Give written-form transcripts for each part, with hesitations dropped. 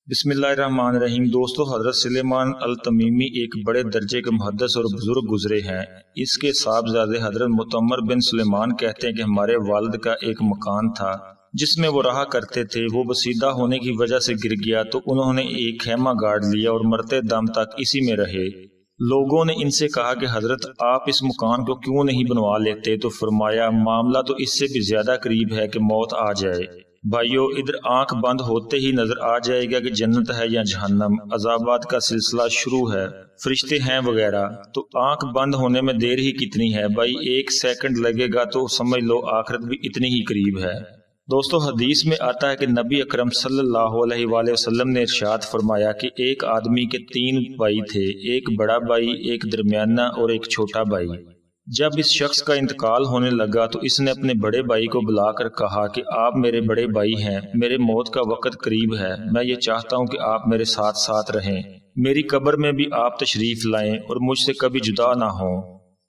बिस्मिल्लाहिर्रहमानिर्रहीम। दोस्तों, हज़रत सुलेमान अल-तमीमी एक बड़े दर्जे के मुहद्दिस और बुजुर्ग गुजरे हैं। इसके साहबजादे हज़रत मुअत्तमर बिन सुलेमान कहते हैं कि हमारे वालिद का एक मकान था जिसमें वो रहा करते थे। वो बसीदा होने की वजह से गिर गया तो उन्होंने एक खेमा गाड़ लिया और मरते दम तक इसी में रहे। लोगों ने इनसे कहा कि हजरत आप इस मकान को क्यों नहीं बनवा लेते, तो फरमाया मामला तो इससे भी ज्यादा करीब है कि मौत आ जाए। भाइयों, इधर आंख बंद होते ही नजर आ जाएगा कि जन्नत है या जहन्नम, अजाबात का सिलसिला शुरू है, फरिश्ते हैं वगैरह। तो आंख बंद होने में देर ही कितनी है भाई, एक सेकंड लगेगा तो समझ लो आखिरत भी इतनी ही करीब है। दोस्तों, हदीस में आता है कि नबी अकरम सल्लल्लाहु अलैहि वसल्लम ने इरशाद फरमाया कि एक आदमी के 3 भाई थे, एक बड़ा भाई, एक दरमियाना और एक छोटा भाई। जब इस शख्स का इंतकाल होने लगा तो इसने अपने बड़े भाई को बुलाकर कहा कि आप मेरे बड़े भाई हैं, मेरे मौत का वक्त करीब है, मैं ये चाहता हूँ कि आप मेरे साथ साथ रहें, मेरी कब्र में भी आप तशरीफ लाएं और मुझसे कभी जुदा ना हो।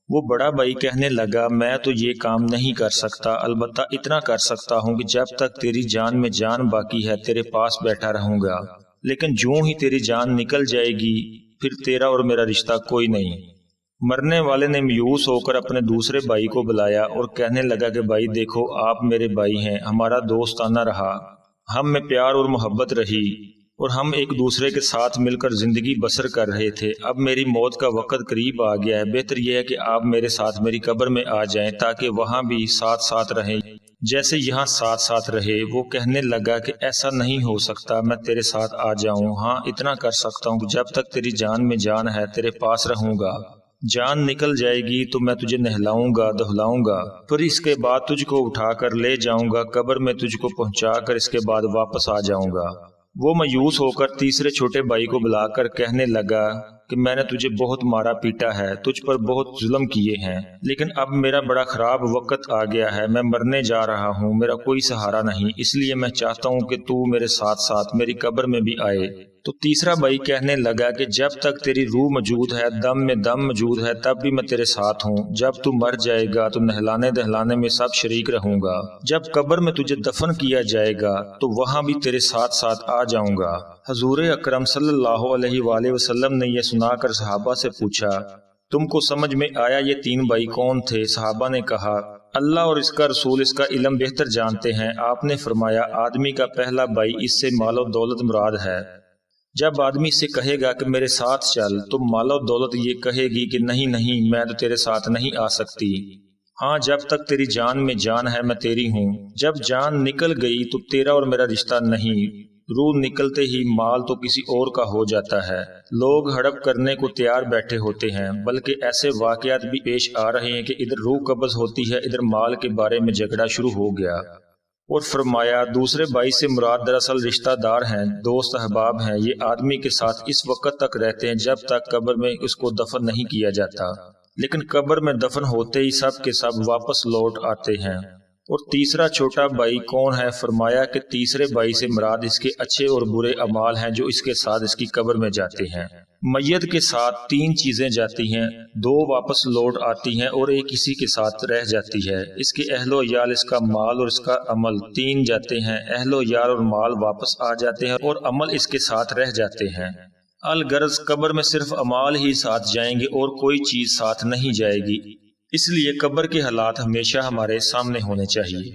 वो बड़ा भाई कहने लगा, मैं तो ये काम नहीं कर सकता, अलबत्ता इतना कर सकता हूँ कि जब तक तेरी जान में जान बाकी है तेरे पास बैठा रहूंगा, लेकिन ज्यों ही तेरी जान निकल जाएगी फिर तेरा और मेरा रिश्ता कोई नहीं। मरने वाले ने मायूस होकर अपने दूसरे भाई को बुलाया और कहने लगा कि भाई देखो, आप मेरे भाई हैं, हमारा दोस्ताना रहा, हम में प्यार और मोहब्बत रही और हम एक दूसरे के साथ मिलकर जिंदगी बसर कर रहे थे। अब मेरी मौत का वक्त करीब आ गया है, बेहतर यह है कि आप मेरे साथ मेरी कब्र में आ जाएं ताकि वहां भी साथ साथ रहें जैसे यहाँ साथ साथ रहे। वो कहने लगा कि ऐसा नहीं हो सकता, मैं तेरे साथ आ जाऊं, हाँ इतना कर सकता हूँ कि जब तक तेरी जान में जान है तेरे पास रहूंगा, जान निकल जाएगी तो मैं तुझे नहलाऊंगा धुलाऊंगा, फिर इसके बाद तुझको उठाकर ले जाऊंगा, कब्र में तुझको पहुंचाकर इसके बाद वापस आ जाऊंगा। वो मायूस होकर तीसरे छोटे भाई को बुलाकर कहने लगा कि मैंने तुझे बहुत मारा पीटा है, तुझ पर बहुत जुल्म किए हैं, लेकिन अब मेरा बड़ा खराब वक्त आ गया है, मैं मरने जा रहा हूँ, मेरा कोई सहारा नहीं, इसलिए मैं चाहता हूँ कि तू मेरे साथ साथ मेरी कब्र में भी आए। तो तीसरा भाई कहने लगा कि जब तक तेरी रूह मौजूद है, दम में दम मौजूद है, तब भी मैं तेरे साथ हूँ, जब तू मर जाएगा तो नहलाने दहलाने में सब शरीक रहूंगा, जब कब्र में तुझे दफन किया जाएगा तो वहां भी तेरे साथ साथ आ जाऊंगा। हजूर अकरम सल्लल्लाहु अलैहि वसल्लम ने यह सुनाकर सहाबा से पूछा, तुमको समझ में आया ये 3 भाई कौन थे? सहाबा ने कहा, अल्लाह और इसका रसूल इसका इल्म बेहतर जानते हैं। आपने फरमाया, आदमी का पहला भाई, इससे मालो दौलत मुराद है। जब आदमी से कहेगा कि मेरे साथ चल, तो मालो दौलत ये कहेगी कि नहीं नहीं, मैं तो तेरे साथ नहीं आ सकती, हाँ जब तक तेरी जान में जान है मैं तेरी हूँ, जब जान निकल गई तो तेरा और मेरा रिश्ता नहीं, रूह निकलते ही माल तो किसी और का हो जाता है। लोग हड़प करने को तैयार बैठे होते हैं, बल्कि ऐसे वाकयात भी पेश आ रहे हैं कि इधर रूह कब्ज होती है, इधर माल के बारे में झगड़ा शुरू हो गया। और फरमाया, दूसरे भाई से मुराद दरअसल रिश्तेदार हैं, दोस्त अहबाब हैं, ये आदमी के साथ इस वक्त तक रहते हैं जब तक कब्र में उसको दफन नहीं किया जाता, लेकिन कब्र में दफन होते ही सब के सब वापस लौट आते हैं। और तीसरा छोटा भाई कौन है? फरमाया कि तीसरे भाई से मुराद इसके अच्छे और बुरे अमाल हैं जो इसके साथ इसकी कब्र में जाते हैं। मैयत के साथ 3 चीजें जाती हैं, 2 वापस लौट आती हैं और एक इसी के साथ रह जाती है, इसके अहलो याल, इसका माल और इसका अमल। 3 जाते हैं, अहलो याल और माल वापस आ जाते हैं और अमल इसके साथ रह जाते हैं। अलगरज कब्र में सिर्फ अमाल ही साथ जाएंगे और कोई चीज साथ नहीं जाएगी, इसलिए कब्र के हालात हमेशा हमारे सामने होने चाहिए।